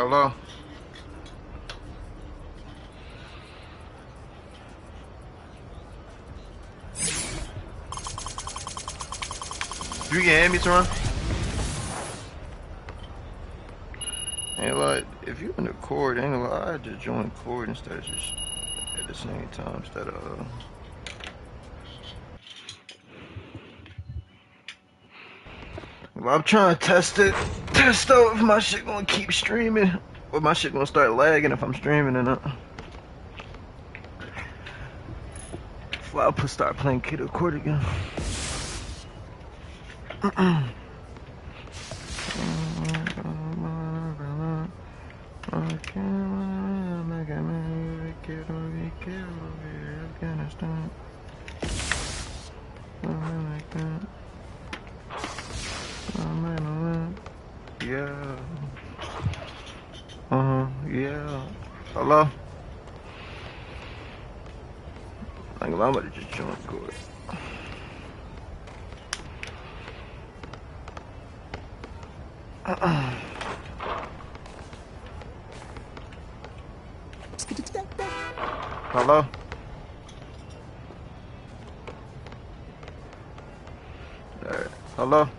Hello. You can hear me, Teron? Ain't like, if you in the court, ain't like, I just join court instead of just at the same time instead of. Well, I'm trying to test out if my shit gonna keep streaming But my shit gonna start lagging if I'm streaming and before I start playing Kid Court again. Yeah. Yeah. Hello? I'm about to just join court. Hello? Alright. Hello?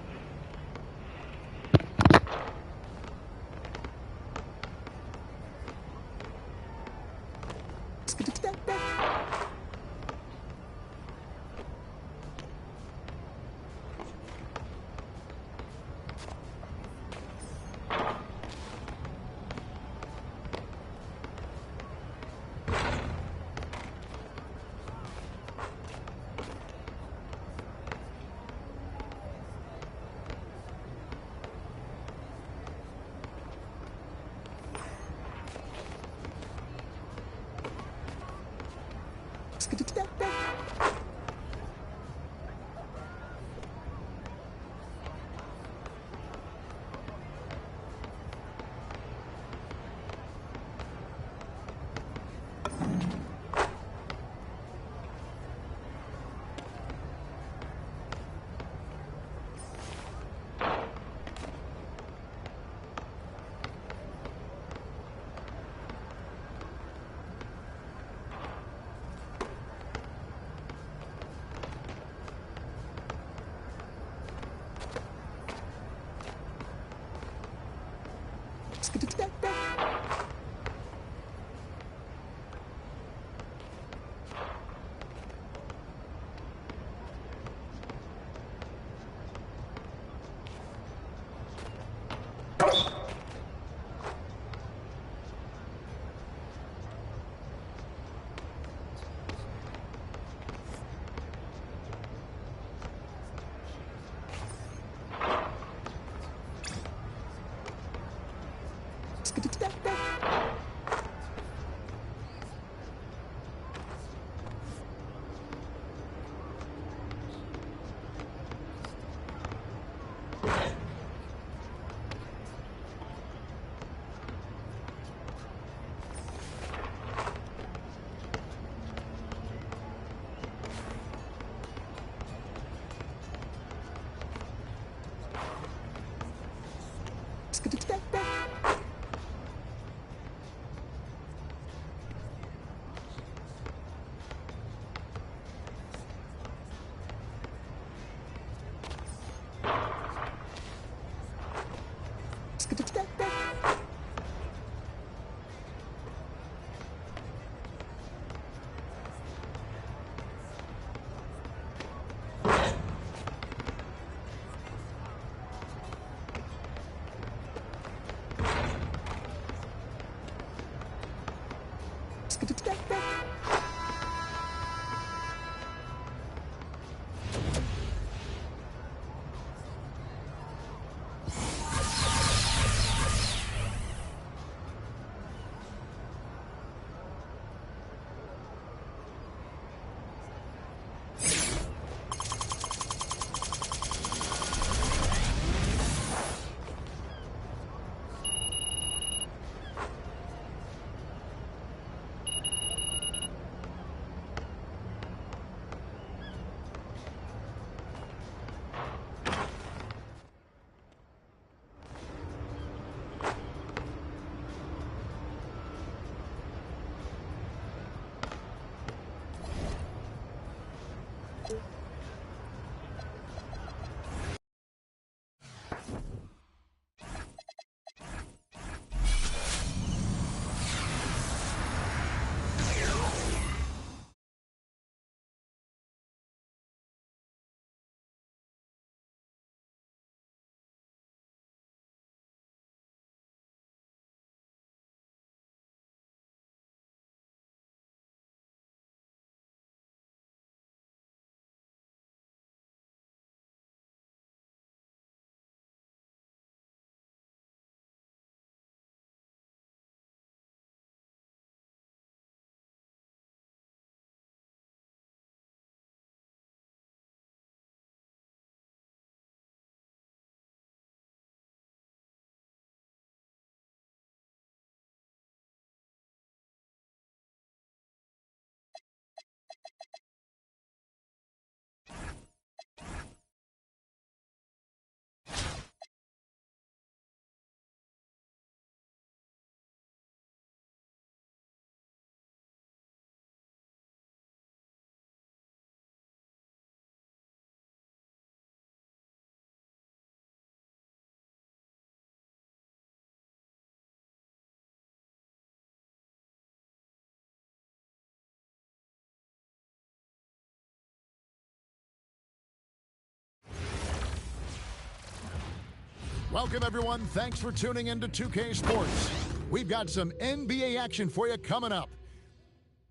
Welcome, everyone. Thanks for tuning in to 2K Sports. We've got some NBA action for you coming up.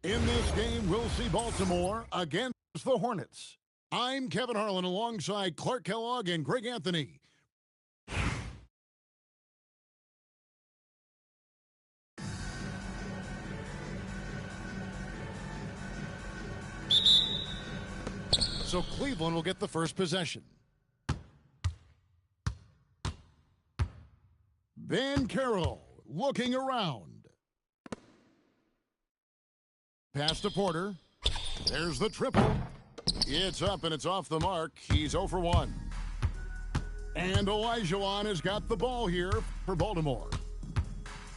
In this game, we'll see Baltimore against the Hornets. I'm Kevin Harlan alongside Clark Kellogg and Greg Anthony. So Cleveland will get the first possession. Banchero looking around. Pass to Porter. There's the triple. It's up and it's off the mark. He's 0 for 1. And Olajuwon has got the ball here for Baltimore.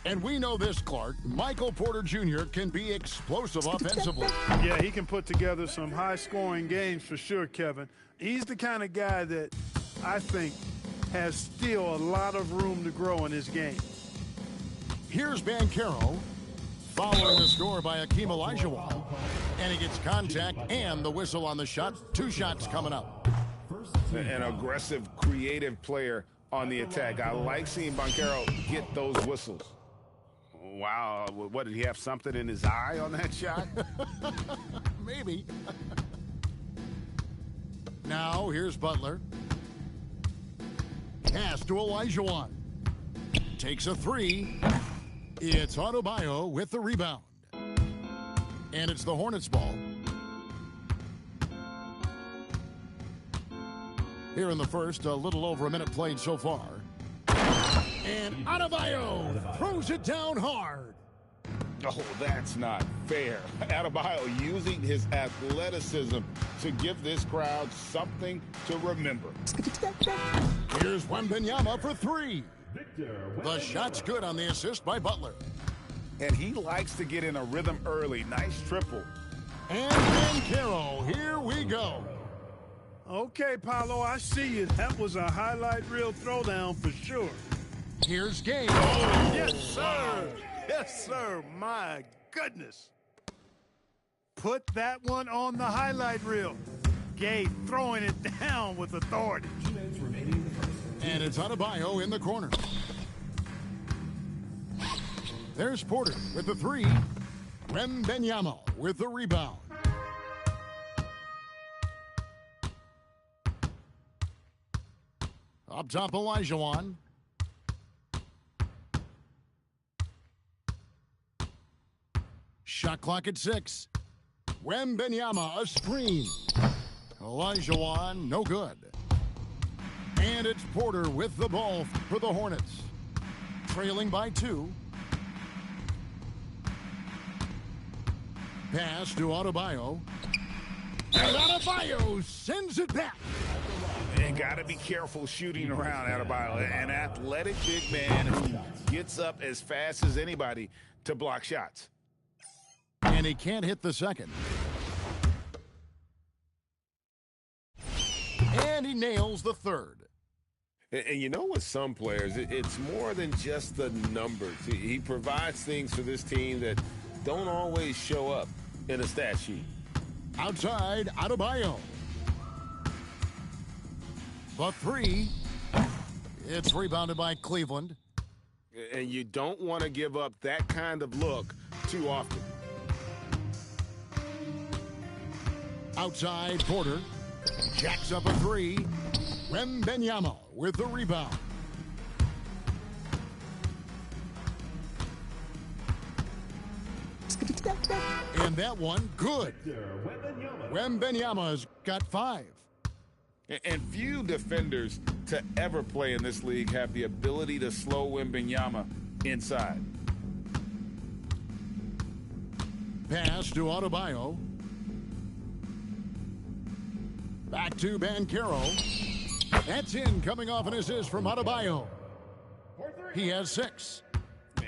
And we know this, Clark. Michael Porter Jr. can be explosive offensively. Yeah, he can put together some high-scoring games for sure, Kevin. He's the kind of guy that I think has still a lot of room to grow in his game. Here's Banchero, following the score by Hakeem Olajuwon. And he gets contact and the whistle on the shot. 2 shots coming up. An aggressive, creative player on the attack. I like seeing Banchero get those whistles. Wow, what, did he have something in his eye on that shot? Maybe. Now, here's Butler. Pass to Olajuwon. Takes a 3. It's Adebayo with the rebound. And it's the Hornets' ball. Here in the first, a little over a minute played so far. And Adebayo throws it down hard. Oh, that's not fair. Adebayo using his athleticism to give this crowd something to remember. Here's Wembanyama for 3. The shot's good on the assist by Butler. And he likes to get in a rhythm early. Nice triple. And Banchero, here we go. Okay, Paolo, I see you. That was a highlight reel throwdown for sure. Here's Gabe. Oh, yes, sir. Yes, sir. My goodness. Put that one on the highlight reel. Gabe throwing it down with authority. And it's Adebayo in the corner. There's Porter with the 3. Wembanyama with the rebound. Up top, Olajuwon. Shot clock at 6. Wembanyama, a screen. Olajuwon, no good. And it's Porter with the ball for the Hornets. Trailing by 2. Pass to Adebayo. And Adebayo sends it back. And got to be careful shooting around Adebayo. An athletic big man who gets up as fast as anybody to block shots. And he can't hit the second. And he nails the third. And you know, with some players, it's more than just the numbers. He provides things for this team that don't always show up in a stat sheet. Outside, Adebayo. The 3. It's rebounded by Cleveland. And you don't want to give up that kind of look too often. Outside, Porter. Jacks up a 3. Wembanyama with the rebound. And that one, good. Wembanyama's got 5. And few defenders to ever play in this league have the ability to slow Wembanyama inside. Pass to Adebayo. Back to Banchero. That's in, coming off an assist from Adebayo. He has 6.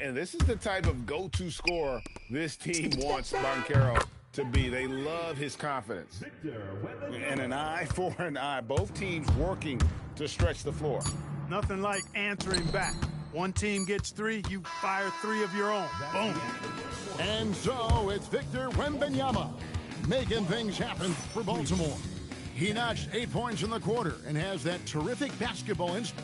And this is the type of go-to scorer this team wants Banchero to be. They love his confidence. And an eye for an eye. Both teams working to stretch the floor. Nothing like answering back. One team gets 3, you fire 3 of your own. Boom. And so it's Victor Wembanyama making things happen for Baltimore. He notched 8 points in the quarter and has that terrific basketball instinct.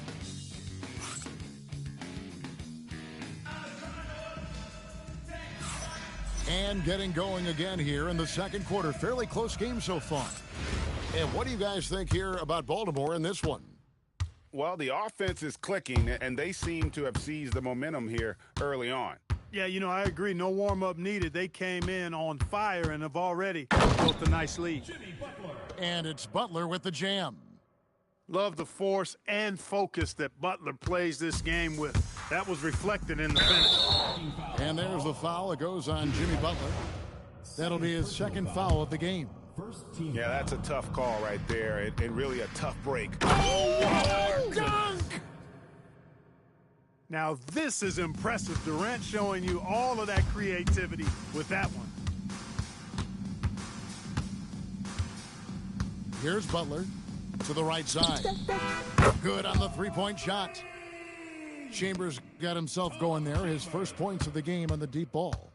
And getting going again here in the second quarter. Fairly close game so far. And what do you guys think here about Baltimore in this one? Well, the offense is clicking, and they seem to have seized the momentum here early on. Yeah, you know, I agree. No warm-up needed. They came in on fire and have already built a nice lead. And it's Butler with the jam. Love the force and focus that Butler plays this game with. That was reflected in the finish. And there's the foul. It goes on Jimmy Butler. That'll be his second foul of the game. Yeah, that's a tough call right there, and really a tough break. Oh, dunk! Now this is impressive. Durant showing you all of that creativity with that one. Here's Butler to the right side. Good on the three-point shot. Chambers got himself going there. His first points of the game on the deep ball.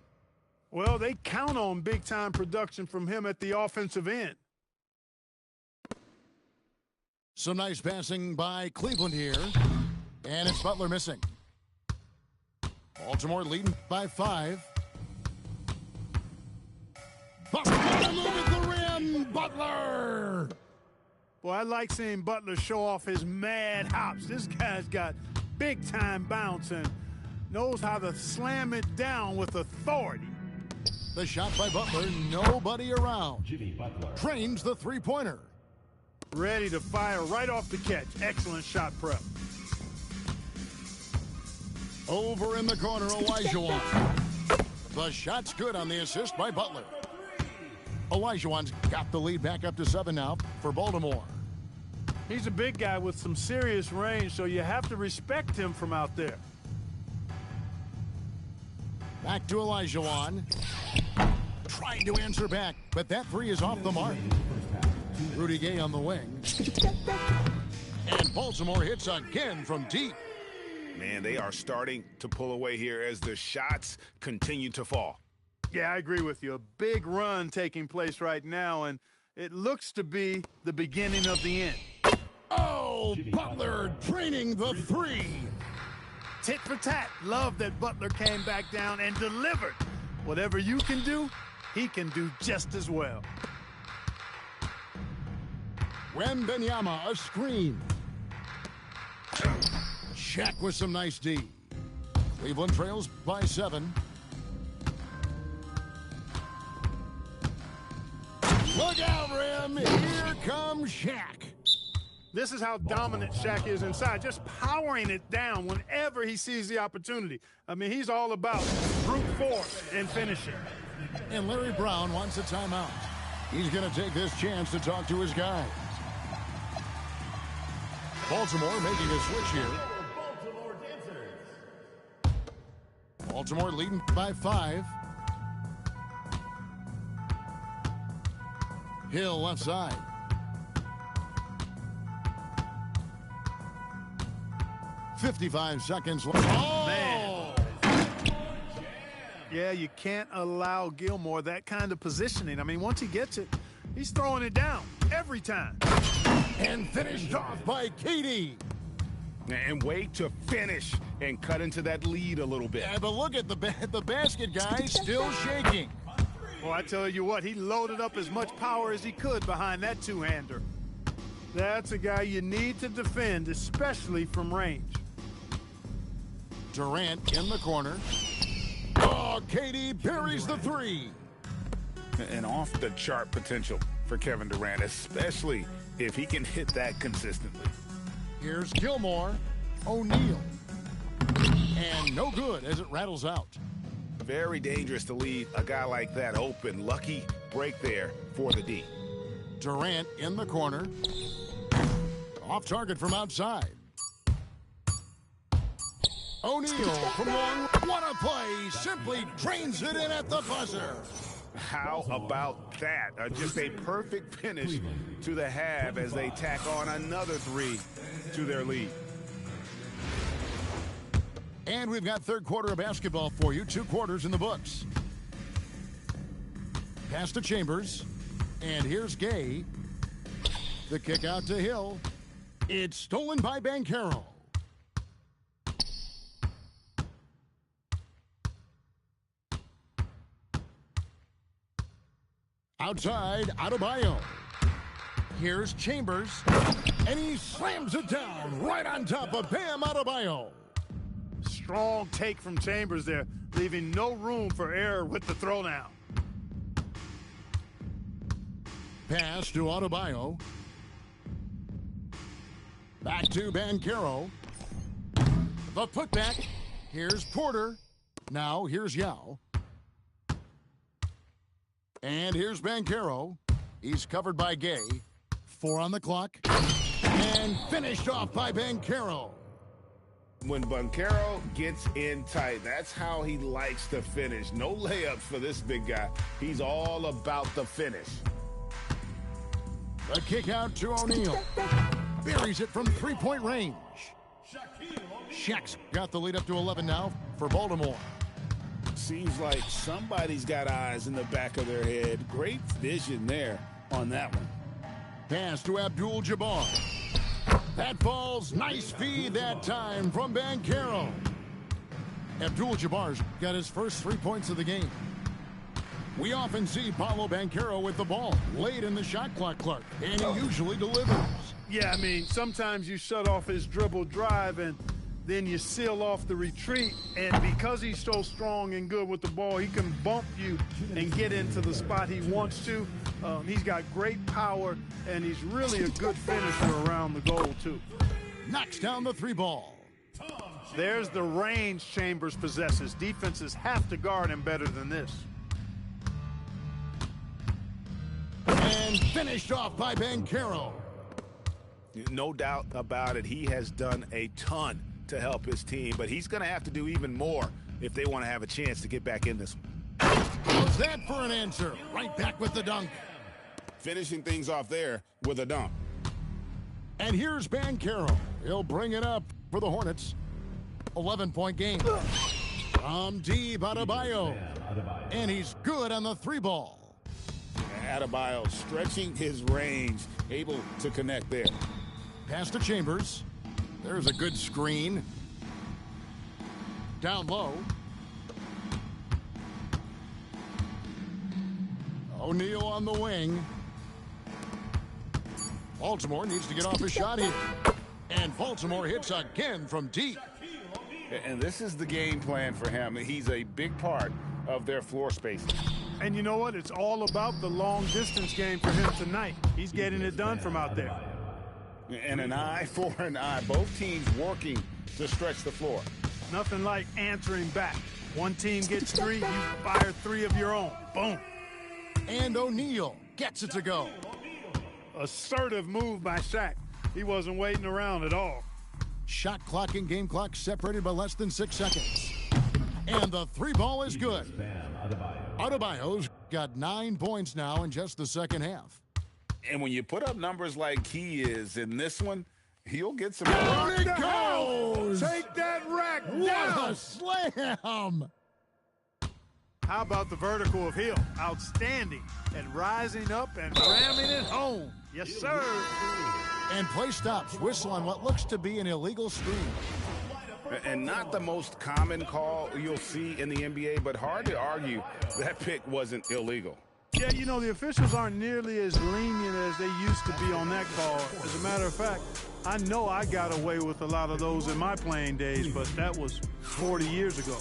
Well, they count on big-time production from him at the offensive end. Some nice passing by Cleveland here. And it's Butler missing. Baltimore leading by 5. Butler at the rim. Butler! Boy, I like seeing Butler show off his mad hops. This guy's got big-time bounce and knows how to slam it down with authority. The shot by Butler, nobody around. Trains the three-pointer. Ready to fire right off the catch. Excellent shot prep. Over in the corner, Olajuwon. The shot's good on the assist by Butler. Olajuwon's got the lead back up to 7 now for Baltimore. He's a big guy with some serious range, so you have to respect him from out there. Back to Olajuwon. Trying to answer back, but that three is off the mark. Rudy Gay on the wing. And Baltimore hits again from deep. Man, they are starting to pull away here as the shots continue to fall. Yeah, I agree with you. A big run taking place right now, and it looks to be the beginning of the end. Oh, Butler draining the three. Tit for tat. Love that Butler came back down and delivered. Whatever you can do, he can do just as well. Wembanyama, a screen. Shaq with some nice D. Cleveland trails by 7. Look out, Rim. Here comes Shaq. This is how dominant Shaq is inside, just powering it down whenever he sees the opportunity. I mean, he's all about brute force and finishing. And Larry Brown wants a timeout. He's going to take this chance to talk to his guys. Baltimore making a switch here. Baltimore leading by 5. Hill left side. .55 seconds left. Oh! Man. Yeah, you can't allow Gilmore that kind of positioning. I mean, once he gets it, he's throwing it down every time. And finished off by Katie. And wait to finish and cut into that lead a little bit. Yeah, but look at the basket guy still shaking. Well, I tell you what, he loaded up as much power as he could behind that two-hander. That's a guy you need to defend, especially from range. Durant in the corner. Oh, Katie buries the three. And off-the-chart potential for Kevin Durant, especially if he can hit that consistently. Here's Gilmore. O'Neal. And no good as it rattles out. Very dangerous to leave a guy like that open. Lucky break there for the D. Durant in the corner. Off target from outside. O'Neal from long. What a play. Simply drains it in at the buzzer. How about that? Just a perfect finish to the half as they tack on another three to their lead. And we've got third quarter of basketball for you. 2 quarters in the books. Pass to Chambers. And here's Gay. The kick out to Hill. It's stolen by Banchero. Outside, Adebayo. Here's Chambers, and he slams it down right on top of Bam Adebayo. Strong take from Chambers there, leaving no room for error with the throwdown. Pass to Adebayo. Back to Banchero. The putback. Here's Porter. Now here's Yao. And here's Banchero. He's covered by Gay. 4 on the clock. And finished off by Banchero. When Banchero gets in tight, that's how he likes to finish. No layups for this big guy. He's all about the finish. The kick out to O'Neal. Buries it from three-point range. Shaq's got the lead up to 11 now for Baltimore. Seems like somebody's got eyes in the back of their head. Great vision there on that one. Pass to Abdul-Jabbar. That falls. Nice feed that time from Banchero. Abdul-Jabbar's got his first 3 points of the game. We often see Paolo Banchero with the ball late in the shot clock, Clark, and he usually delivers. Yeah, I mean, sometimes you shut off his dribble drive and then you seal off the retreat. And because he's so strong and good with the ball, he can bump you and get into the spot he wants to. He's got great power, and he's really a good finisher around the goal, too. Knocks down the 3-ball. There's the range Chambers possesses. Defenses have to guard him better than this. And finished off by Banchero. No doubt about it. He has done a ton to help his team, but he's going to have to do even more if they want to have a chance to get back in this one. How's that for an answer? Right back with the dunk. Finishing things off there with a dunk. And here's Banchero. He'll bring it up for the Hornets. 11-point game. From deep, Adebayo. And he's good on the 3-ball. Adebayo stretching his range, able to connect there. Pass to Chambers. There's a good screen. Down low. O'Neal on the wing. Baltimore needs to get off a shot here. And Baltimore hits again from deep. And this is the game plan for him. He's a big part of their floor spacing. And you know what? It's all about the long distance game for him tonight. He's getting it done from out there. And an eye for an eye. Both teams working to stretch the floor. Nothing like answering back. One team gets 3, you fire 3 of your own. Boom. And O'Neal gets it to go. Assertive move by Shaq. He wasn't waiting around at all. Shot clock and game clock separated by less than 6 seconds. And the 3-ball is good. Adebayo's got 9 points now in just the second half. And when you put up numbers like he is in this one, he'll get some. There it goes! Take that rack What down! a slam! How about the vertical of Hill? Outstanding. And rising up and ramming it home. Yes, sir. And play stops. Whistle on what looks to be an illegal screen. And not the most common call you'll see in the NBA, but hard to argue that pick wasn't illegal. Yeah, you know, the officials aren't nearly as lenient as they used to be on that call. As a matter of fact, I know I got away with a lot of those in my playing days, but that was 40 years ago.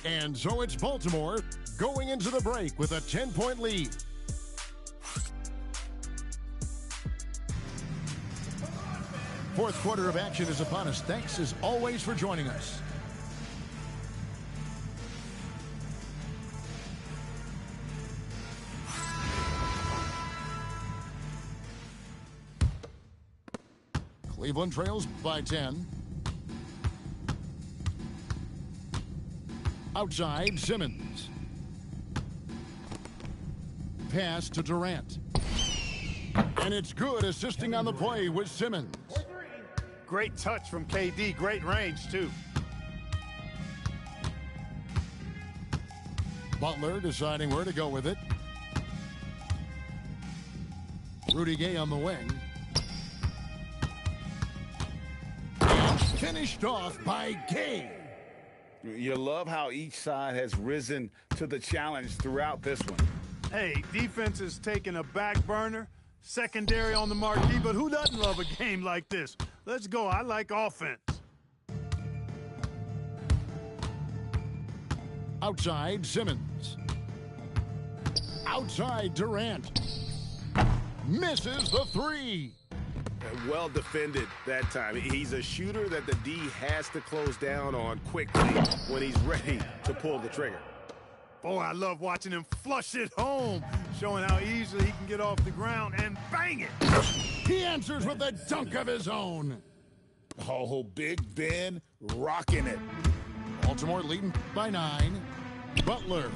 And so it's Baltimore going into the break with a 10-point lead. Fourth quarter of action is upon us. Thanks as always for joining us. Cleveland trails by 10. Outside, Simmons. Pass to Durant. And it's good, assisting on the play with Simmons. Great touch from KD. Great range, too. Butler deciding where to go with it. Rudy Gay on the wing. And finished off by Gay. You love how each side has risen to the challenge throughout this one. Hey, defense is taking a back burner, secondary on the marquee, but who doesn't love a game like this? Let's go. I like offense. Outside, Simmons. Outside, Durant. Misses the three. Well defended that time. He's a shooter that the D has to close down on quickly when he's ready to pull the trigger. Boy, I love watching him flush it home, showing how easily he can get off the ground and bang it. He answers with a dunk of his own. Oh, Big Ben rocking it. Baltimore leading by 9. Butler.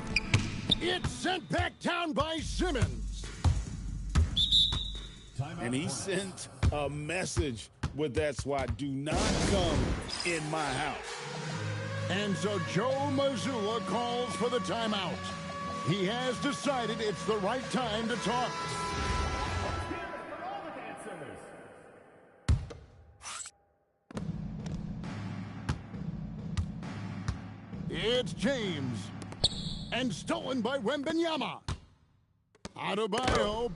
It's sent back down by Simmons. And he sent a message with that swat. Do not come in my house. And so Joe Mazzulla calls for the timeout. He has decided it's the right time to talk. It's James. And stolen by Wembanyama. Adebayo.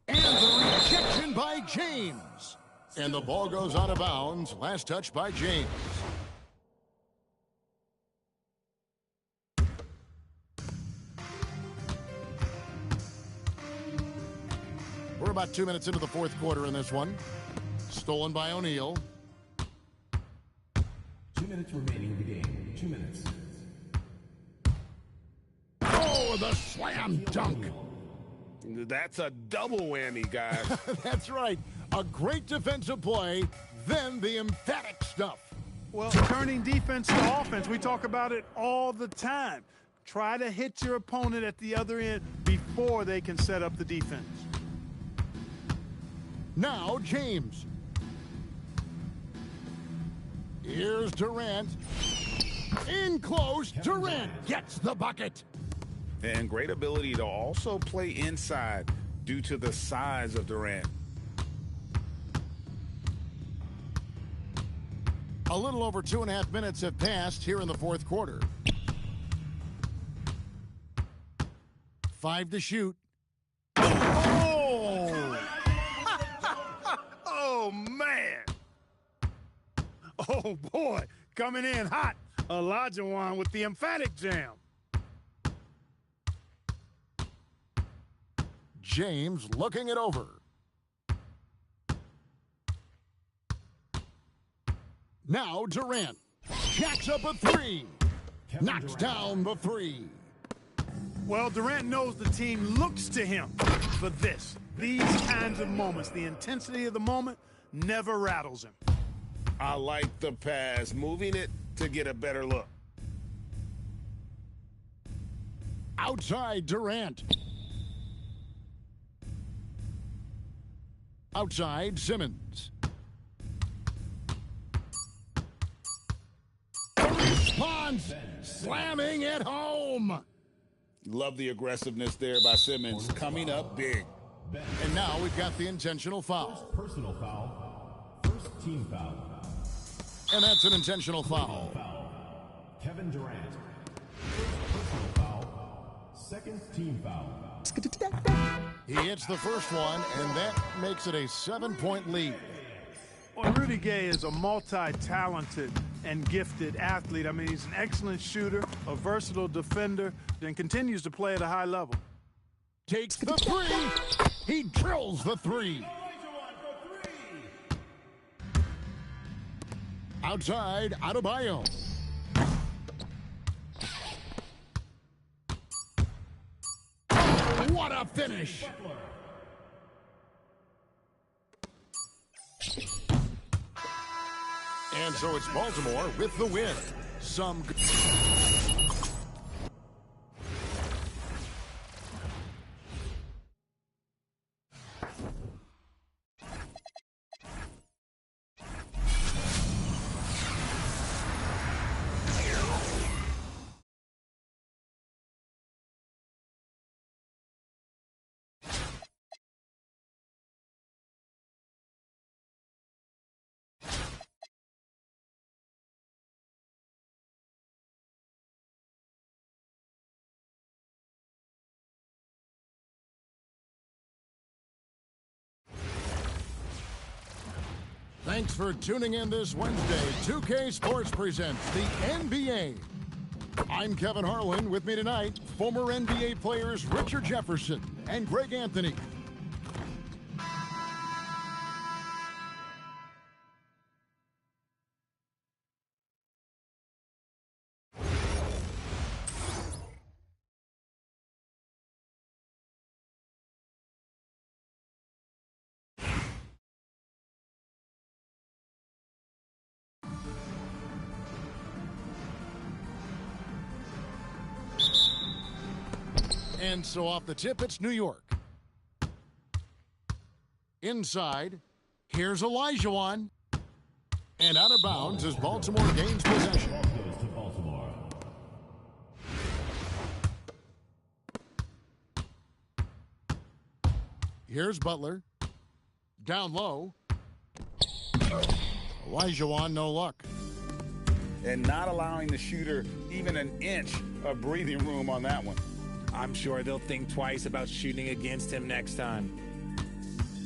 And the rejection by James. And the ball goes out of bounds. Last touch by James. We're about 2 minutes into the fourth quarter in this one. Stolen by O'Neal. 2 minutes remaining in the game. 2 minutes. Oh, the slam dunk. That's a double whammy, guys. That's right. A great defensive play, then the emphatic stuff. Well, turning defense to offense, we talk about it all the time. Try to hit your opponent at the other end before they can set up the defense. Now James. Here's Durant. In close, Durant gets the bucket. And great ability to also play inside due to the size of Durant. A little over 2.5 minutes have passed here in the fourth quarter. 5 to shoot. Oh! Oh, man! Oh, boy. Coming in hot. Olajuwon with the emphatic jam. James looking it over. Now Durant jacks up a 3. Knocks down the 3. Well, Durant knows the team looks to him for this. These kinds of moments, the intensity of the moment never rattles him. I like the pass, moving it to get a better look. Outside Durant. Outside Simmons. The response, slamming it home. Love the aggressiveness there by Simmons, coming up big. And now we've got the intentional foul. Personal foul. First team foul. And that's an intentional foul. Kevin Durant. First personal foul. Second team foul. He hits the first one, and that makes it a 7-point lead. Well, Rudy Gay is a multi-talented and gifted athlete. I mean, he's an excellent shooter, a versatile defender, and continues to play at a high level. Takes the 3. He drills the 3. Outside, Adebayo. What a finish! And so it's Baltimore with the win. Some Thanks for tuning in this Wednesday. 2K Sports presents the NBA. I'm Kevin Harlan. With me tonight, former NBA players Richard Jefferson and Greg Anthony. And so off the tip, it's New York. Inside, here's Olajuwon. And out of bounds as Baltimore gains possession. Goes to Baltimore. Here's Butler. Down low. Olajuwon, no luck. And not allowing the shooter even an inch of breathing room on that one. I'm sure they'll think twice about shooting against him next time.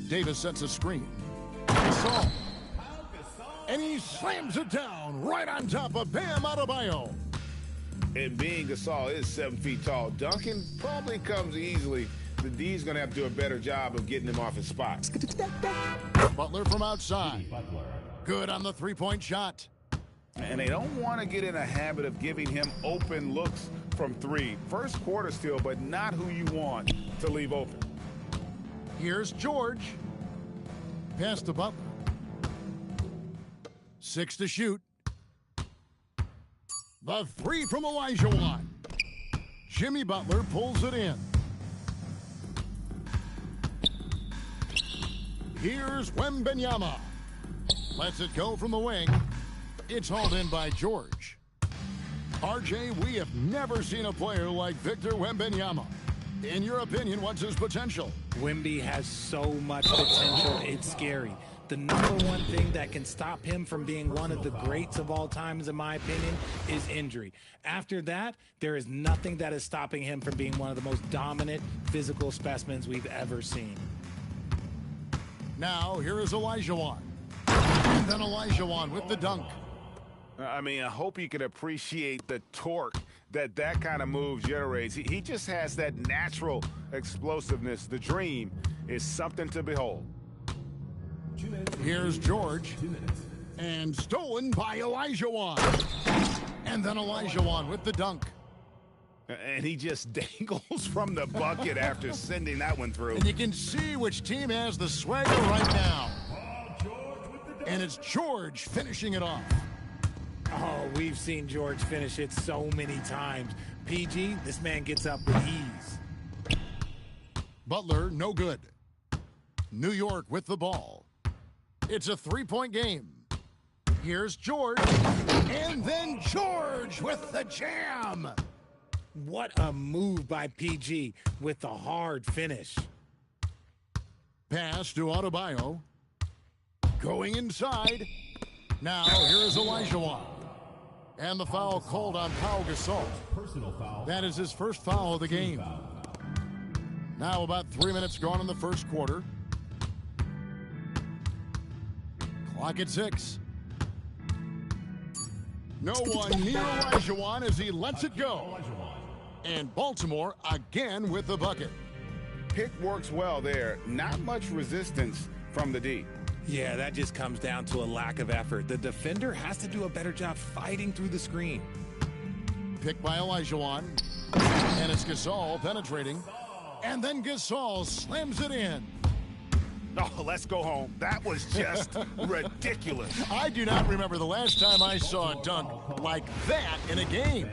Davis sets a screen. Gasol. And he slams it down right on top of Bam Adebayo. And being Gasol is 7 feet tall, dunking probably comes easily. The D's going to have to do a better job of getting him off his spot. Butler from outside. Butler. Good on the three-point shot. And they don't want to get in a habit of giving him open looks from three. First quarter still, but not who you want to leave open. Here's George. Pass to Butler. 6 to shoot. The three from Olajuwon. Jimmy Butler pulls it in. Here's Wembanyama. Lets it go from the wing. It's hauled in by George. RJ, we have never seen a player like Victor Wembanyama. In your opinion, what's his potential? Wemby has so much potential, it's scary. The number one thing that can stop him from being one of the greats of all times, in my opinion, is injury. After that, there is nothing that is stopping him from being one of the most dominant physical specimens we've ever seen. Now, here is Olajuwon. And then Olajuwon with the dunk. I mean, I hope you can appreciate the torque that kind of move generates. He just has that natural explosiveness. The dream is something to behold. 2 minutes. Here's George. 2 minutes. And stolen by Olajuwon. And then Olajuwon with the dunk. And he just dangles from the bucket after sending that one through. And you can see which team has the swagger right now. And it's George finishing it off. Oh, we've seen George finish it so many times. PG, this man gets up with ease. Butler, no good. New York with the ball. It's a three-point game. Here's George. And then George with the jam. What a move by PG with the hard finish. Pass to Adebayo. Going inside. Now, here is Olajuwon. And the foul called on Pau Gasol. Personal foul. That is his first foul of the game. Now about 3 minutes gone in the first quarter. Clock at 6. No one near Olajuwon as he lets it go. And Baltimore again with the bucket. Pick works well there. Not much resistance from the D. Yeah, that just comes down to a lack of effort. The defender has to do a better job fighting through the screen. Picked by Olajuwon. And it's Gasol penetrating. And then Gasol slams it in. Oh, let's go home. That was just ridiculous. I do not remember the last time I saw a dunk like that in a game.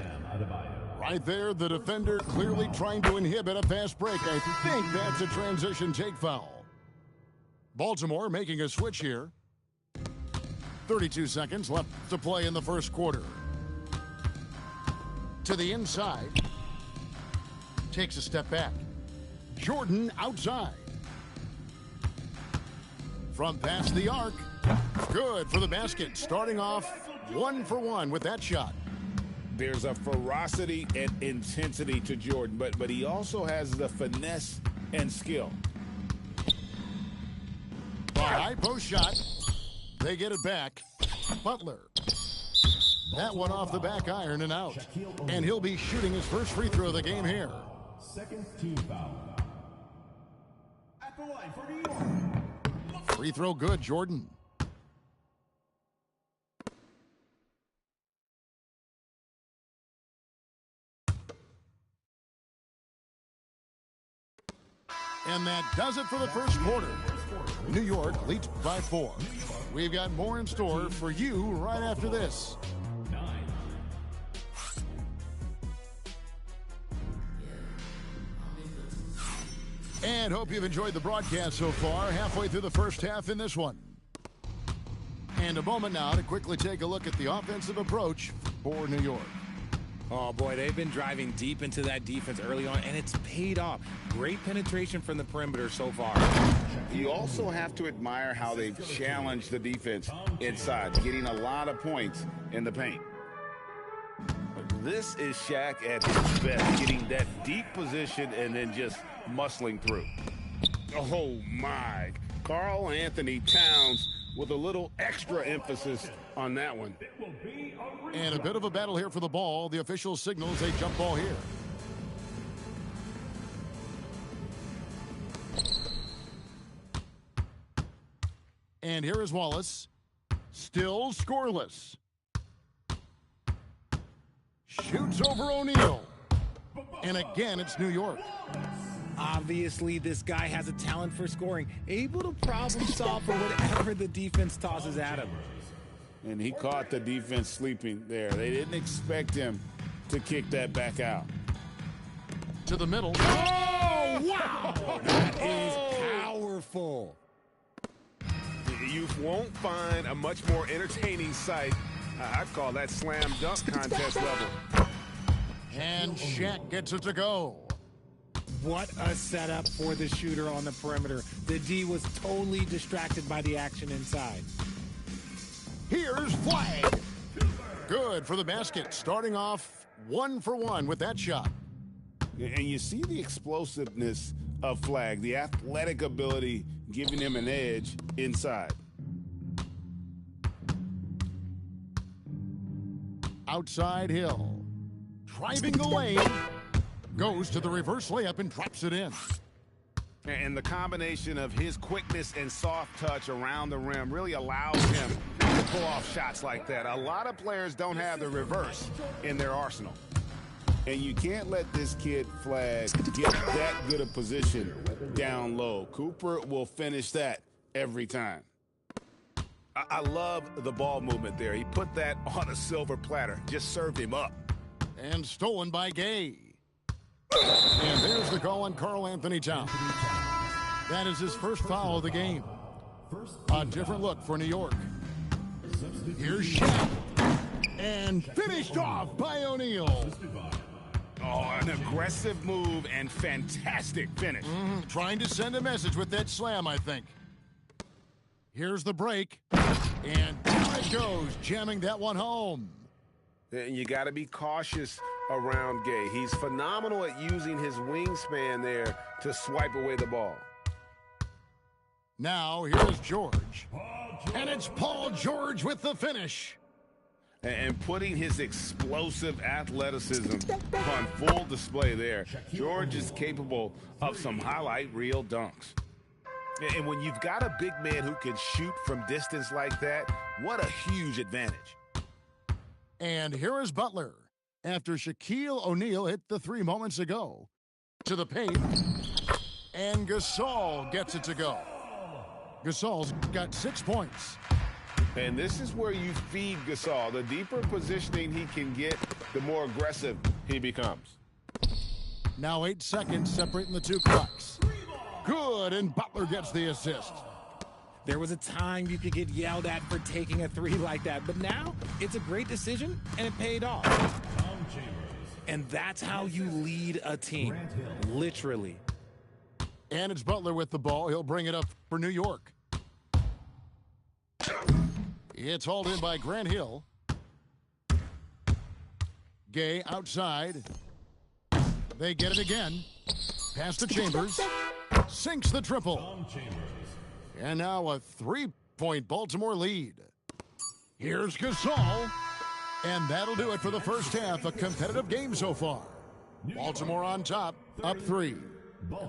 Right there, the defender clearly trying to inhibit a fast break. I think that's a transition take foul. Baltimore making a switch here. 32 seconds left to play in the first quarter. To the inside. Takes a step back. Jordan outside. From past the arc. Good for the basket. Starting off 1 for 1 with that shot. There's a ferocity and intensity to Jordan, but he also has the finesse and skill. The high post shot. They get it back. Butler. That one off the back iron and out. And he'll be shooting his first free throw of the game here. Second team foul. At the line for New York. Free throw good, Jordan. And that does it for the first quarter. New York leads by 4. We've got more in store for you right after this. And hope you've enjoyed the broadcast so far, halfway through the first half in this one. And a moment now to quickly take a look at the offensive approach for New York. Oh, boy, they've been driving deep into that defense early on, and it's paid off. Great penetration from the perimeter so far. You also have to admire how they've challenged the defense inside, getting a lot of points in the paint. This is Shaq at his best, getting that deep position and then just muscling through. Oh, my. Karl Anthony Towns with a little extra emphasis on that one. And a bit of a battle here for the ball. The official signals a jump ball here. And here is Wallace. Still scoreless. Shoots over O'Neal. And again, it's New York. Obviously, this guy has a talent for scoring, able to problem solve for whatever the defense tosses at him. And he caught the defense sleeping there. They didn't expect him to kick that back out. To the middle. Oh, wow! That is powerful. You won't find a much more entertaining sight. I'd call that slam dunk contest level. And Shaq gets it to go. What a setup for the shooter on the perimeter. The D was totally distracted by the action inside. Here's Flag. Good for the basket. Starting off 1 for 1 with that shot. And you see the explosiveness of Flag, the athletic ability giving him an edge inside. Outside Hill. Driving the lane. Goes to the reverse layup and drops it in. And the combination of his quickness and soft touch around the rim really allows him to pull off shots like that. A lot of players don't have the reverse in their arsenal. And you can't let this kid Flag get that good a position down low. Cooper will finish that every time. I love the ball movement there. He put that on a silver platter, just served him up. And stolen by Gay. And there's the call on Karl Anthony Towns. That is his first foul of the game. A different look for New York. Here's Shaq. And finished off by O'Neal. Oh, an aggressive move and fantastic finish. Trying to send a message with that slam, I think. Here's the break. And down it goes, jamming that one home. And you got to be cautious around Gay. He's phenomenal at using his wingspan there to swipe away the ball. Now, here's George. And it's Paul George with the finish. And putting his explosive athleticism on full display there. George is capable of some highlight reel dunks. And when you've got a big man who can shoot from distance like that, what a huge advantage. And here is Butler. After Shaquille O'Neal hit the 3 moments ago. To the paint. And Gasol gets it to go. Gasol's got 6 points. And this is where you feed Gasol. The deeper positioning he can get, the more aggressive he becomes. Now 8 seconds separating the two clocks. Good, and Butler gets the assist. There was a time you could get yelled at for taking a 3 like that, but now it's a great decision, and it paid off. And that's how you lead a team, literally. And it's Butler with the ball. He'll bring it up for New York. It's hauled in by Grant Hill. Gay outside. They get it again. Pass to Chambers. Sinks the triple. And now a 3 Point Baltimore lead. Here's Gasol. And that'll do it for the first half. A competitive game so far. Baltimore on top, up 3.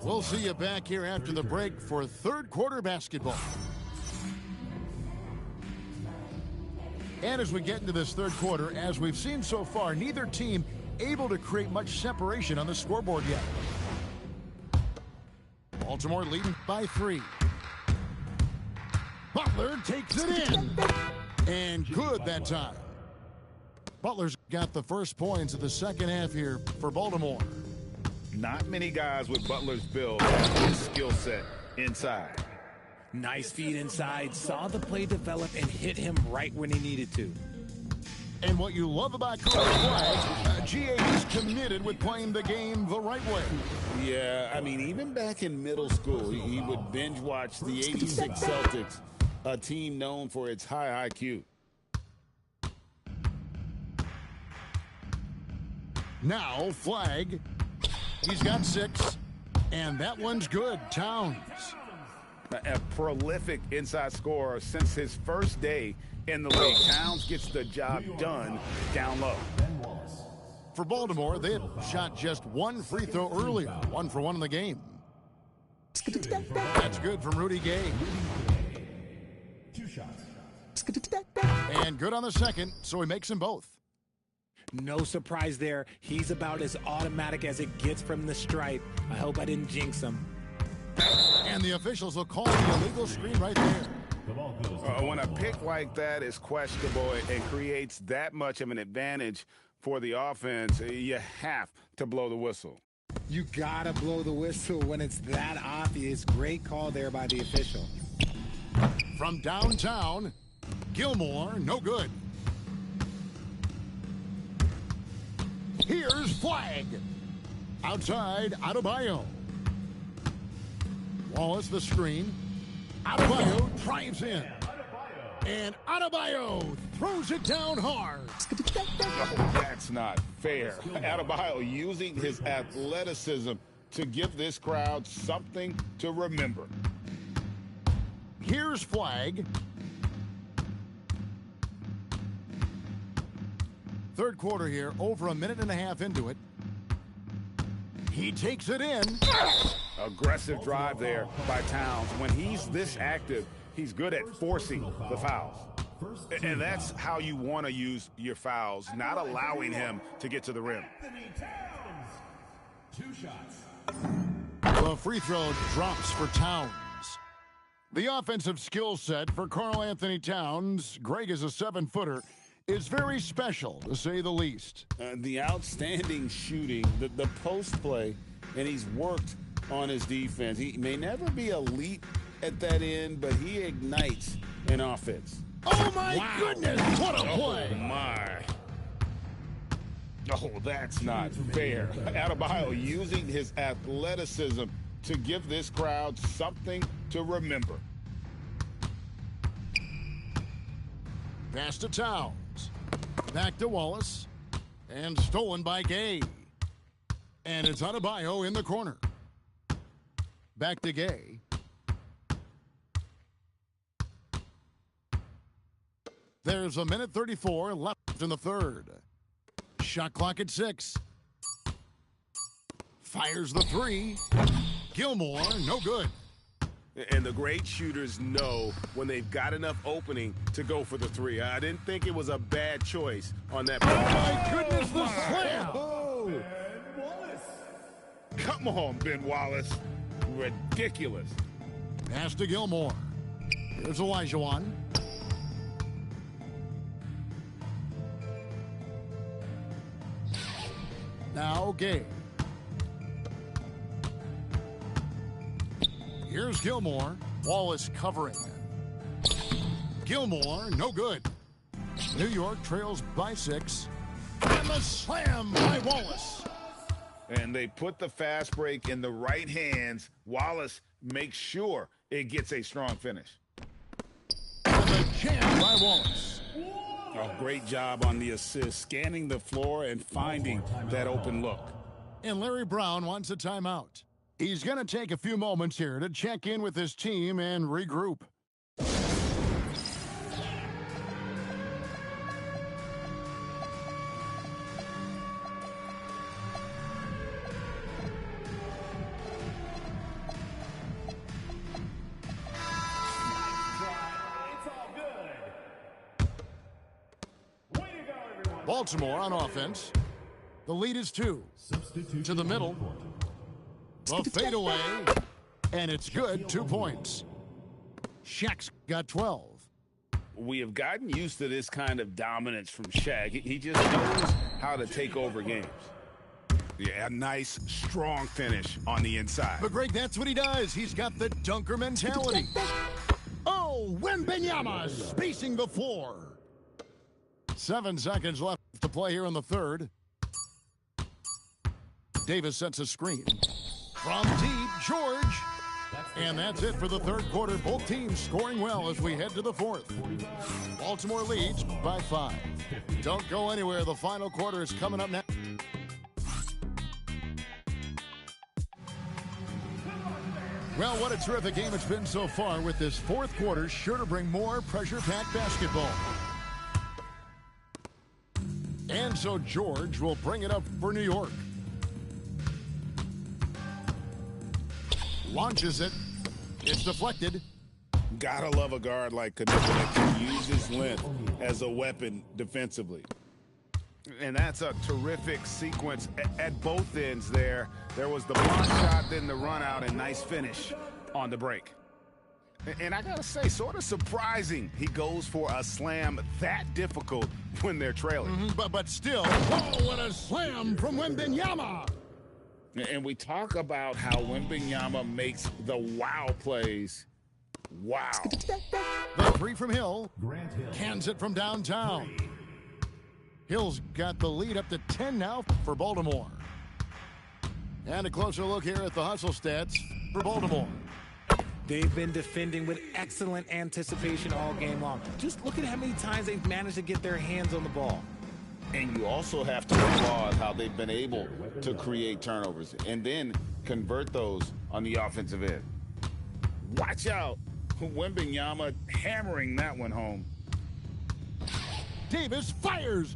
We'll see you back here after the break for third quarter basketball. And as we get into this third quarter, as we've seen so far, neither team able to create much separation on the scoreboard yet. Baltimore leading by 3. Butler takes it in. And good that time. Butler's got the first points of the second half here for Baltimore. Not many guys with Butler's build have his skill set inside. Nice feed inside, saw the play develop and hit him right when he needed to. And what you love about Coach Flag, GA is committed with playing the game the right way. Yeah, I mean, even back in middle school, he would binge watch the 86 Celtics, a team known for its high IQ. Now, Flag. He's got 6. And that one's good. Towns. A prolific inside scorer since his first day in the league. Towns gets the job done down low. For Baltimore, they had shot just 1 free throw earlier. 1 for 1 in the game. That's good from Rudy Gay. 2 shots. And good on the second, so he makes them both. No surprise there. He's about as automatic as it gets from the stripe. I hope I didn't jinx him. And the officials will call the illegal screen right there. The ball goes. When a pick like that is questionable and creates that much of an advantage for the offense, you have to blow the whistle. You gotta blow the whistle when it's that obvious. Great call there by the official. From downtown, Gilmore, no good. Here's Flag. Outside, Adebayo. Wallace the screen. Adebayo drives in. And Adebayo throws it down hard. Oh, that's not fair. Adebayo using his athleticism to give this crowd something to remember. Here's Flag. Third quarter here, over a minute and a half into it. He takes it in. Aggressive drive there by Towns. When he's this active, he's good at forcing the fouls. And that's how you want to use your fouls, not allowing him to get to the rim. 2 shots. The free throw drops for Towns. The offensive skill set for Karl Anthony Towns, Greg is a 7-footer, is very special, to say the least. The outstanding shooting, the post play, and he's worked on his defense. He may never be elite at that end, but he ignites an offense. Oh, my goodness, what a play. Oh, my. Oh, that's not fair. Adebayo using his athleticism to give this crowd something to remember. Pass to Towns. Back to Wallace. And stolen by Gay. And it's Adebayo in the corner. Back to Gay. There's a minute 34 left in the third. Shot clock at 6. Fires the 3. Gilmore, no good. And the great shooters know when they've got enough opening to go for the 3. I didn't think it was a bad choice on that play. Oh, my goodness, the slam. Oh. Come on, Ben Wallace. Ridiculous. Pass to Gilmore. Here's Olajuwon. Now Gay. Here's Gilmore. Wallace covering. Gilmore, no good. New York trails by 6. And the slam by Wallace. And they put the fast break in the right hands. Wallace makes sure it gets a strong finish. And the jam by Wallace. Oh, great job on the assist, scanning the floor and finding that open look. And Larry Brown wants a timeout. He's going to take a few moments here to check in with his team and regroup. Baltimore on offense. The lead is 2. To the middle. The fadeaway. And it's good. 2 points. Shaq's got 12. We have gotten used to this kind of dominance from Shaq. He just knows how to take over games. Yeah, a nice, strong finish on the inside. But Greg, that's what he does. He's got the dunker mentality. Oh, Wembanyama spacing the floor. 7 seconds left to play here in the third. Davis sets a screen. From deep, George. And that's it for the third quarter. Both teams scoring well as we head to the fourth. Baltimore leads by 5. Don't go anywhere. The final quarter is coming up next. Well, what a terrific game it's been so far, with this fourth quarter sure to bring more pressure-packed basketball. And so George will bring it up for New York. Launches it. It's deflected. Gotta love a guard like Knipple that can use his length as a weapon defensively. And that's a terrific sequence at both ends there. There was the block shot, then the run out, and nice finish on the break. And I gotta say, sort of surprising he goes for a slam that difficult when they're trailing. But still, oh, what a slam from Wembanyama! And we talk about how Wembanyama makes the wow plays. Wow. The 3 from Hill. Cans it from downtown. Hill's got the lead up to 10 now for Baltimore. And a closer look here at the hustle stats for Baltimore. They've been defending with excellent anticipation all game long. Just look at how many times they've managed to get their hands on the ball. And you also have to applaud how they've been able to create turnovers and then convert those on the offensive end. Watch out. Wembanyama hammering that one home. Davis fires.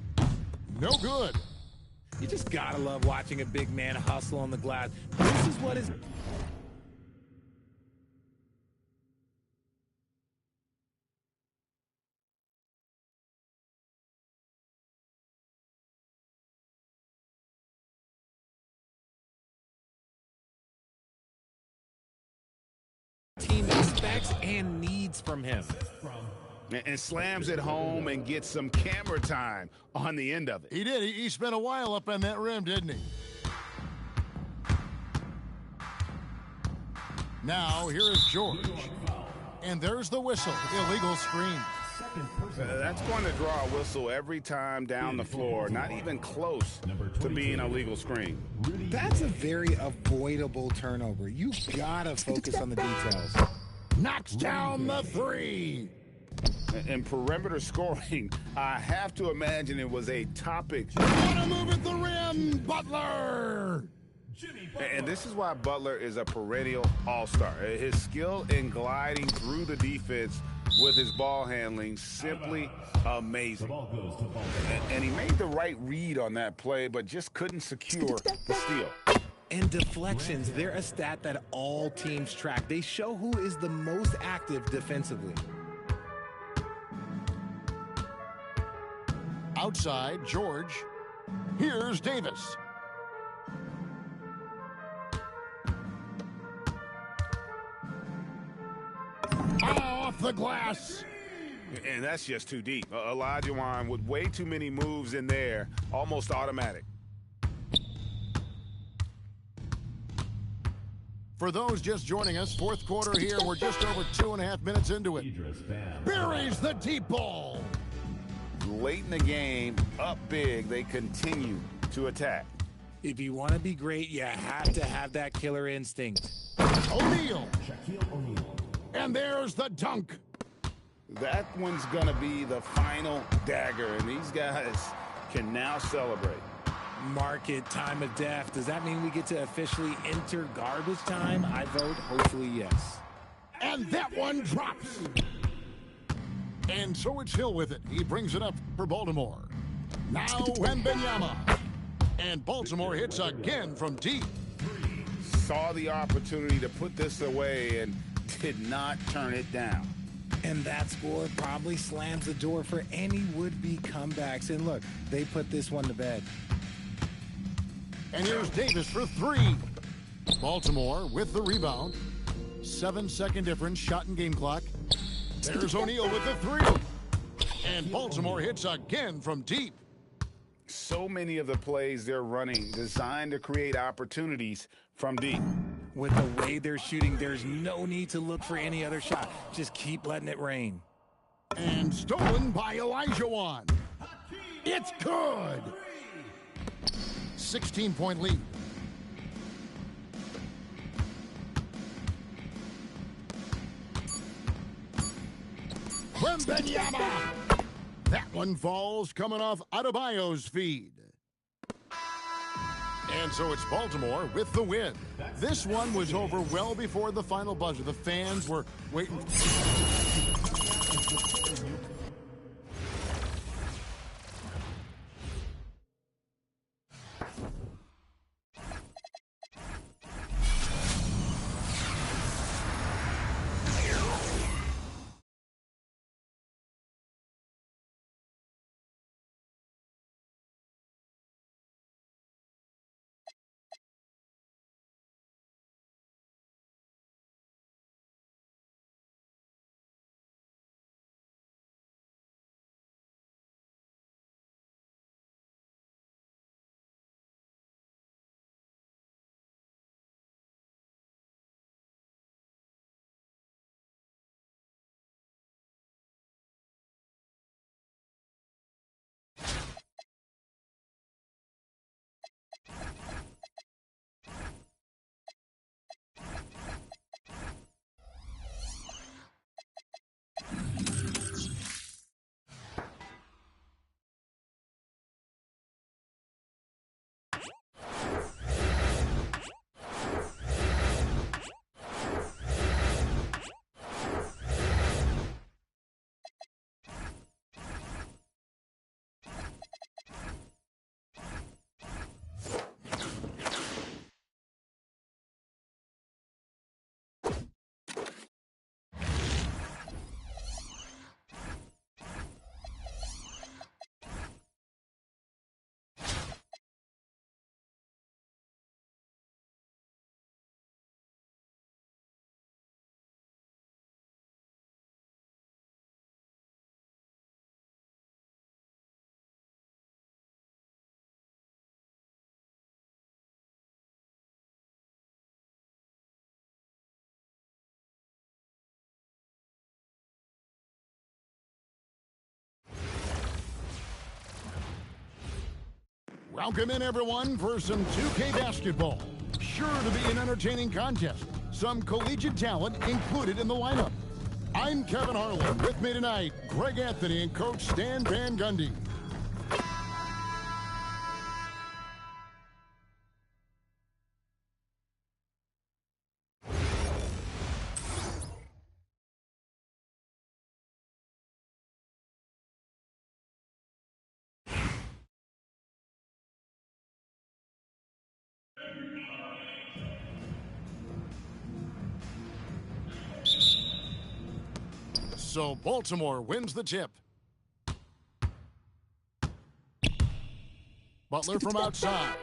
No good. You just gotta love watching a big man hustle on the glass. This is what is... team expects and needs from him. And slams it home and gets some camera time on the end of it. He did. He spent a while up on that rim, didn't he? Now, here is George. And there's the whistle. Illegal screen. That's going to draw a whistle every time down the floor. Not even close to being a legal screen. That's a very avoidable turnover. You gotta focus on the details. Knocks down the 3. And perimeter scoring, I have to imagine it was a topic. Wanna move at the rim, Butler! And this is why Butler is a perennial all-star. His skill in gliding through the defense with his ball handling, simply amazing. And he made the right read on that play, but just couldn't secure the steal. And deflections, they're a stat that all teams track. They show who is the most active defensively. Outside, George. Here's Davis. Off the glass. And that's just too deep. Olajuwon with way too many moves in there, almost automatic. For those just joining us, fourth quarter here. We're just over 2.5 minutes into it. Buries the deep ball. Late in the game, up big, they continue to attack. If you want to be great, you have to have that killer instinct. O'Neal. And there's the dunk. That one's going to be the final dagger, and these guys can now celebrate. Mark it, time of death. Does that mean we get to officially enter garbage time? I vote hopefully yes. And that one drops. And so it's Hill with it. He brings it up for Baltimore. Now Wembanyama. And Baltimore hits again from deep. Saw the opportunity to put this away and did not turn it down. And that score probably slams the door for any would-be comebacks. And look, they put this one to bed. And here's Davis for three. Baltimore with the rebound. 7-second difference, shot and game clock. There's O'Neal with the three. And Baltimore hits again from deep. So many of the plays they're running designed to create opportunities from deep. With the way they're shooting, there's no need to look for any other shot. Just keep letting it rain. And stolen by Elijah. It's good. 16-point lead. Wembenyama. That one falls coming off Adebayo's feed. And so it's Baltimore with the win. This one was over well before the final buzzer. The fans were waiting. Welcome in, everyone, for some 2K basketball. Sure to be an entertaining contest. Some collegiate talent included in the lineup. I'm Kevin Harlan. With me tonight, Greg Anthony and Coach Stan Van Gundy. So Baltimore wins the tip. Butler from outside.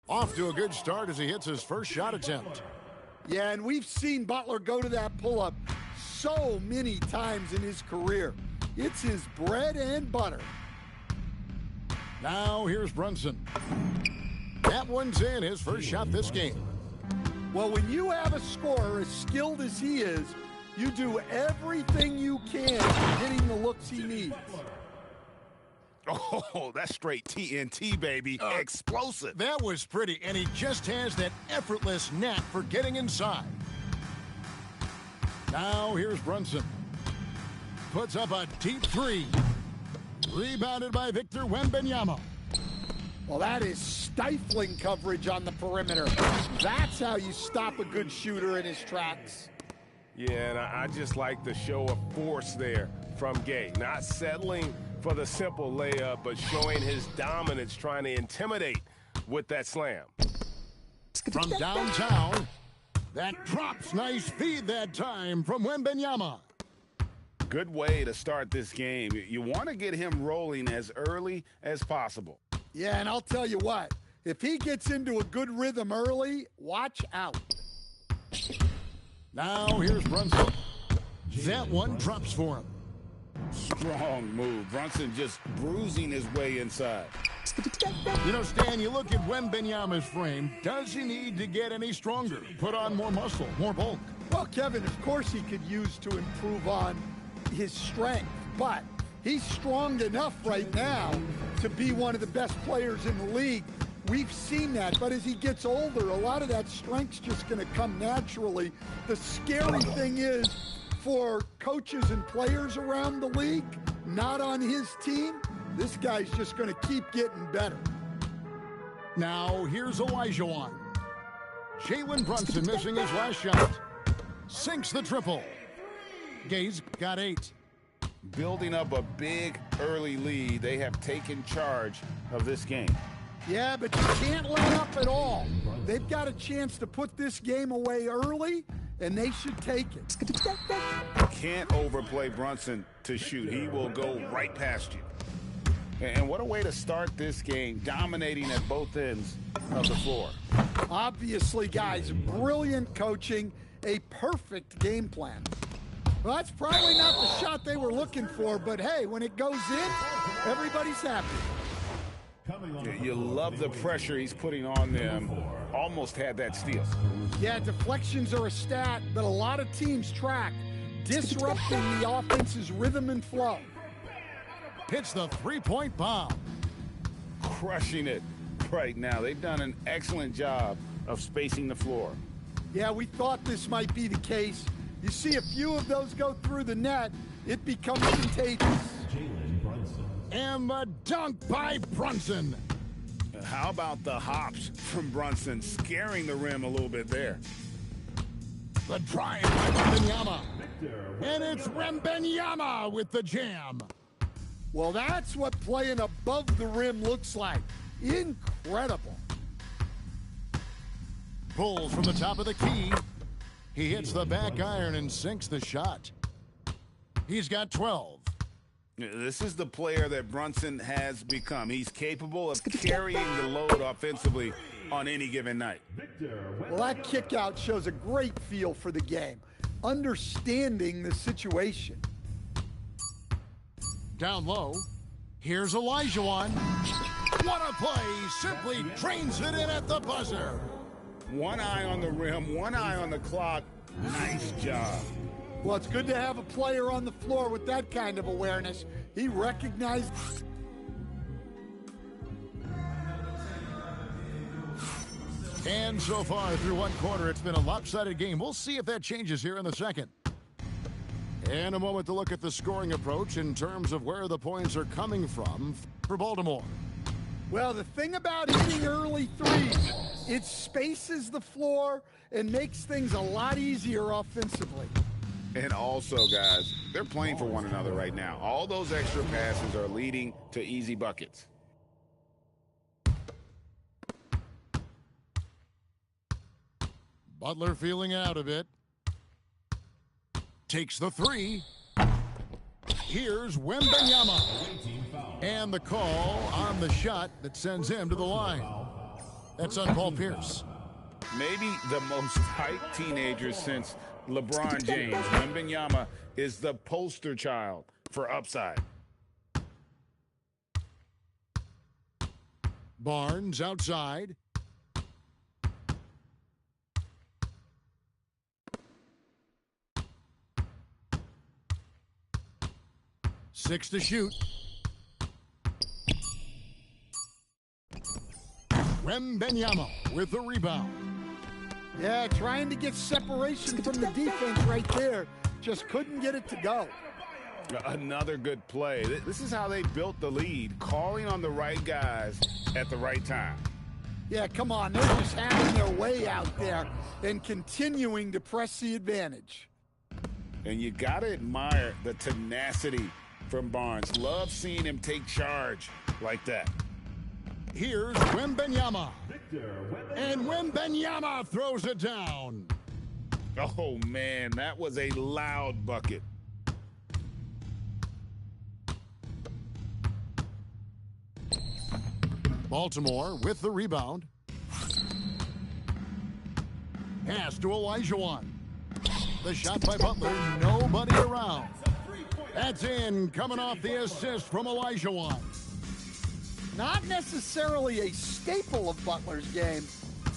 Off to a good start as he hits his first shot attempt. Yeah, and we've seen Butler go to that pull-up so many times in his career. It's his bread and butter. Now here's Brunson. That one's in, his first shot this game. Well, when you have a scorer as skilled as he is, you do everything you can to get him the looks he needs. Oh, that's straight TNT, baby. Explosive. That was pretty, and he just has that effortless knack for getting inside. Now here's Brunson. Puts up a deep three. Rebounded by Victor Wembanyama. Well, that is stifling coverage on the perimeter. That's how you stop a good shooter in his tracks. Yeah, and I just like the show of force there from Gay. Not settling for the simple layup, but showing his dominance, trying to intimidate with that slam. From downtown, that drops. Nice feed that time from Wembanyama. Good way to start this game. You want to get him rolling as early as possible. Yeah, and I'll tell you what, if he gets into a good rhythm early, watch out. Now here's Brunson. That one drops for him. Strong move. Brunson just bruising his way inside. You know, Stan, you look at Wembanyama's frame. Does he need to get any stronger? Put on more muscle, more bulk? Well, Kevin, of course he could use to improve on his strength, but he's strong enough right now to be one of the best players in the league. We've seen that, but as he gets older, a lot of that strength's just going to come naturally. The scary thing is, for coaches and players around the league, not on his team, this guy's just going to keep getting better. Now, here's Olajuwon. Jalen Brunson missing his last shot. Sinks the triple. Gay's got 8. Building up a big early lead, they have taken charge of this game. Yeah, but you can't let up at all. They've got a chance to put this game away early, and they should take it. Can't overplay Brunson to shoot. He will go right past you. And what a way to start this game, dominating at both ends of the floor. Obviously, guys, brilliant coaching, a perfect game plan. Well, that's probably not the shot they were looking for, but hey, when it goes in, everybody's happy. You love the pressure he's putting on them. Almost had that steal. Yeah, deflections are a stat that a lot of teams track, disrupting the offense's rhythm and flow. Hits the three-point bomb. Crushing it right now. They've done an excellent job of spacing the floor. Yeah, we thought this might be the case. You see a few of those go through the net, it becomes contagious. And the dunk by Brunson. How about the hops from Brunson, scaring the rim a little bit there. The drive by Wembanyama. And it's Wembanyama with the jam. Well, that's what playing above the rim looks like. Incredible. Pulls from the top of the key. He hits the back iron and sinks the shot. He's got 12. This is the player that Brunson has become. He's capable of carrying the load offensively on any given night. Well, that kick out shows a great feel for the game, understanding the situation. Down low, here's Olajuwon. What a play! Simply drains it in at the buzzer. One eye on the rim, one eye on the clock. Nice job. Well, it's good to have a player on the floor with that kind of awareness. He recognized. And so far through one quarter, it's been a lopsided game. We'll see if that changes here in the second. And a moment to look at the scoring approach in terms of where the points are coming from for Baltimore. Well, the thing about hitting early threes, it spaces the floor and makes things a lot easier offensively. And also, guys, they're playing for one another right now. All those extra passes are leading to easy buckets. Butler feeling out a bit. Takes the three. Here's Wembanyama. And the call on the shot that sends him to the line. That's on Paul Pierce. Maybe the most hyped teenager since LeBron James. Wembanyama is the poster child for upside. Barnes outside. Six to shoot. Wembanyama with the rebound. Yeah, trying to get separation from the defense right there. Just couldn't get it to go. Another good play. This is how they built the lead, calling on the right guys at the right time. Yeah, come on. They're just having their way out there and continuing to press the advantage. And you got to admire the tenacity from Barnes. Love seeing him take charge like that. Here's Wembanyama. And Wembanyama throws it down. Oh, man, that was a loud bucket. Baltimore with the rebound. Pass to Olajuwon. The shot by Butler, nobody around. That's in, coming off the assist from Olajuwon. Not necessarily a staple of Butler's game,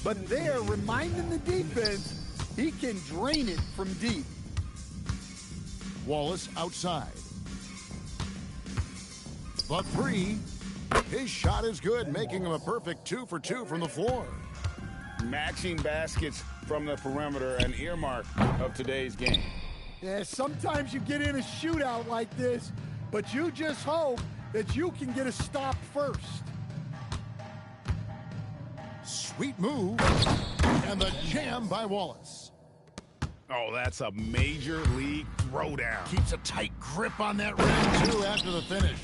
but they're reminding the defense he can drain it from deep. Wallace outside. The three. His shot is good, making him a perfect 2 for 2 from the floor. Matching baskets from the perimeter, an earmark of today's game. Yeah, sometimes you get in a shootout like this, but you just hope that you can get a stop first. Sweet move. And the jam by Wallace. Oh, that's a major league throwdown. Keeps a tight grip on that rim, too, after the finish.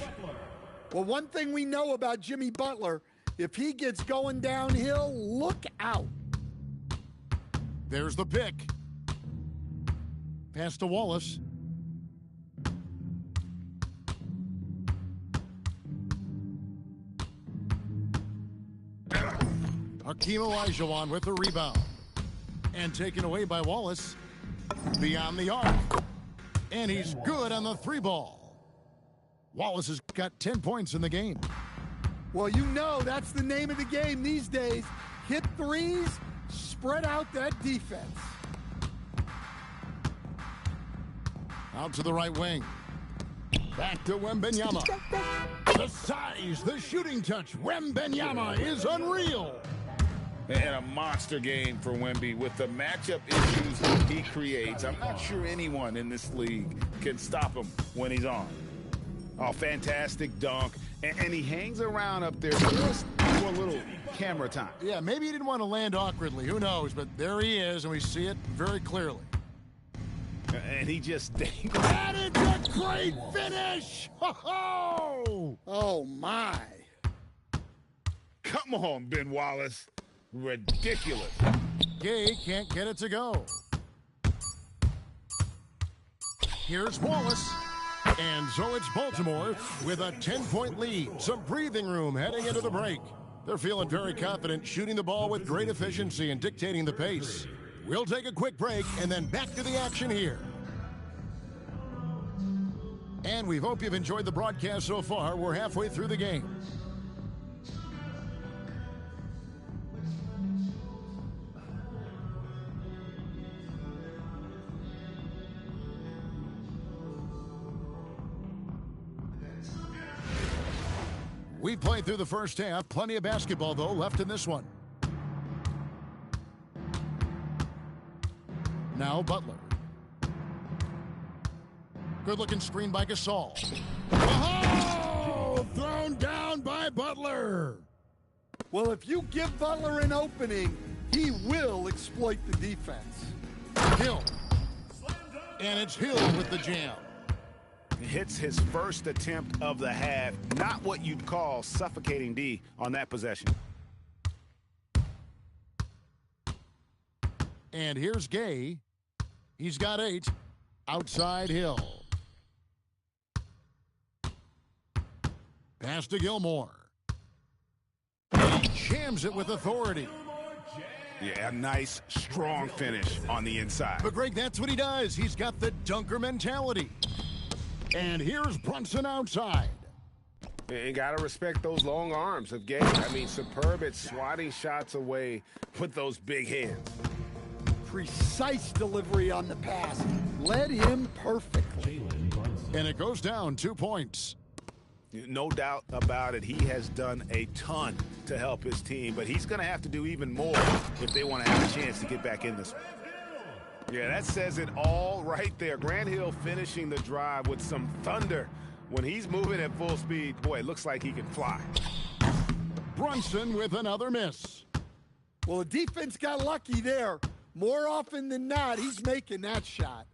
Well, one thing we know about Jimmy Butler, if he gets going downhill, look out. There's the pick. Pass to Wallace. Hakeem Olajuwon with the rebound. And taken away by Wallace. Beyond the arc. And he's good on the three ball. Wallace has got 10 points in the game. Well, you know that's the name of the game these days. Hit threes, spread out that defense. Out to the right wing. Back to Wembanyama. The size, the shooting touch. Wembanyama is unreal. And a monster game for Wemby with the matchup issues he creates. I'm not sure anyone in this league can stop him when he's on. Oh, fantastic dunk. And he hangs around up there just for a little camera time. Yeah, maybe he didn't want to land awkwardly. Who knows? But there he is, and we see it very clearly. And he just That is a great finish! Ho-ho! Oh, my. Come on, Ben Wallace. Ridiculous. Gay can't get it to go. Here's Wallace. And so it's Baltimore with a 10-point lead. Some breathing room heading into the break. They're feeling very confident, shooting the ball with great efficiency and dictating the pace. We'll take a quick break and then back to the action here. And we hope you've enjoyed the broadcast so far. We're halfway through the game. We've played through the first half. Plenty of basketball, though, left in this one. Now Butler. Good-looking screen by Gasol. Oh! Thrown down by Butler. Well, if you give Butler an opening, he will exploit the defense. Hill. And it's Hill with the jam. Hits his first attempt of the half. Not what you'd call suffocating D on that possession. And here's Gay. He's got 8. Outside Hill. Pass to Gilmore. He jams it with authority. Yeah, a nice, strong finish on the inside. But, Greg, that's what he does. He's got the dunker mentality. And here's Brunson outside. You got to respect those long arms of Gay. I mean, superb at swatting shots away with those big hands. Precise delivery on the pass. Led him perfectly. And it goes down 2 points. No doubt about it. He has done a ton to help his team, but he's going to have to do even more if they want to have a chance to get back in this one. Yeah, that says it all right there. Grant Hill finishing the drive with some thunder. When he's moving at full speed, boy, it looks like he can fly. Brunson with another miss. Well, the defense got lucky there. More often than not, he's making that shot.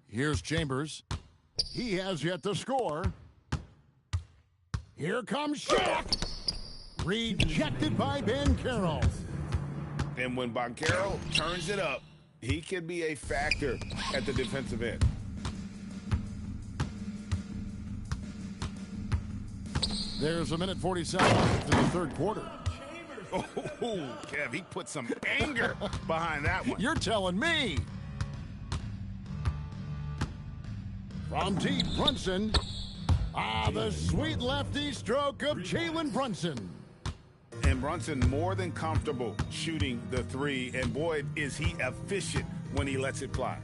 Here's Chambers. He has yet to score. Here comes Shaq. Rejected by Banchero. And when Banchero turns it up, he can be a factor at the defensive end. There's a minute 47 left in the third quarter. Oh, Kev, he put some anger behind that one. You're telling me. From deep, Brunson. The sweet lefty stroke of Jalen Brunson. And Brunson more than comfortable shooting the three. And boy, is he efficient when he lets it fly.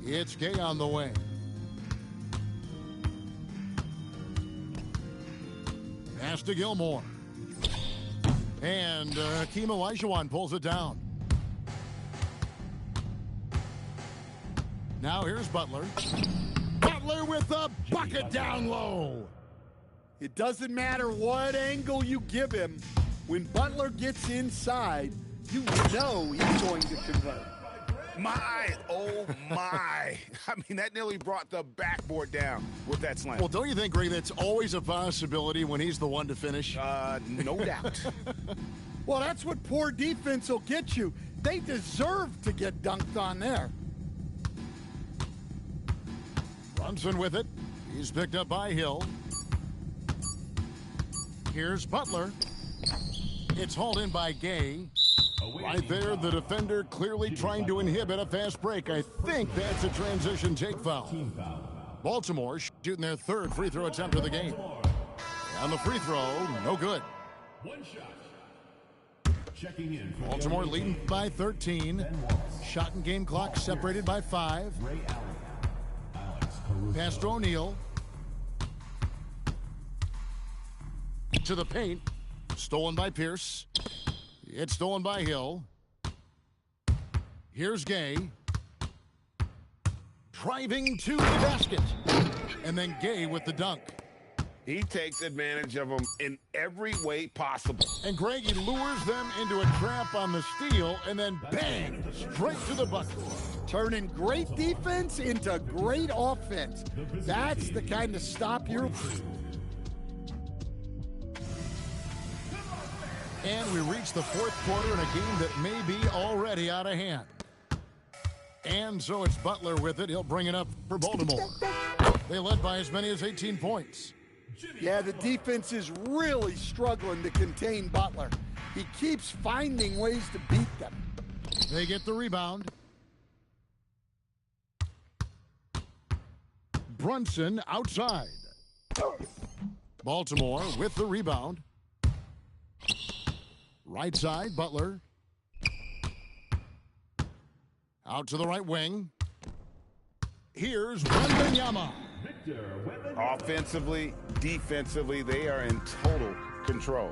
It's Gay on the way. Pass to Gilmore. And Hakeem Olajuwon pulls it down. Now here's Butler. Butler with a bucket down low. It doesn't matter what angle you give him. When Butler gets inside, you know he's going to convert. Oh my. I mean, that nearly brought the backboard down with that slam. Well, don't you think, Greg, that's always a possibility when he's the one to finish? No doubt. Well, that's what poor defense will get you. They deserve to get dunked on there. Brunson with it. He's picked up by Hill. Here's Butler. It's hauled in by Gay. Right there, the defender clearly trying to inhibit a fast break. I think that's a transition take foul. Baltimore shooting their third free throw attempt of the game. And the free throw, no good. One shot. Checking in. Baltimore leading by 13. Shot and game clock separated by 5. Ray Allen. Pass to O'Neal. To the paint. Stolen by Pierce. It's stolen by Hill. Here's Gay. Driving to the basket. And then Gay with the dunk. He takes advantage of them in every way possible. And Greg, he lures them into a trap on the steal, and then bang, straight to the bucket. Turning great defense into great offense. That's the kind of stop you're... And we reach the fourth quarter in a game that may be already out of hand. And so it's Butler with it. He'll bring it up for Baltimore. They led by as many as 18 points. Yeah, the defense is really struggling to contain Butler. He keeps finding ways to beat them. They get the rebound. Brunson outside. Baltimore with the rebound. Right side, Butler. Out to the right wing. Here's Wembanyama. Offensively, defensively, they are in total control.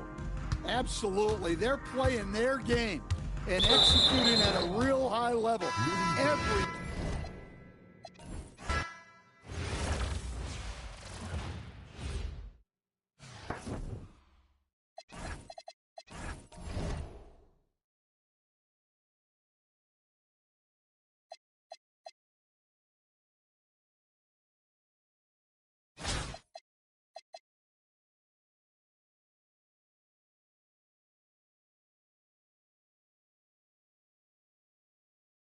Absolutely. They're playing their game and executing at a real high level every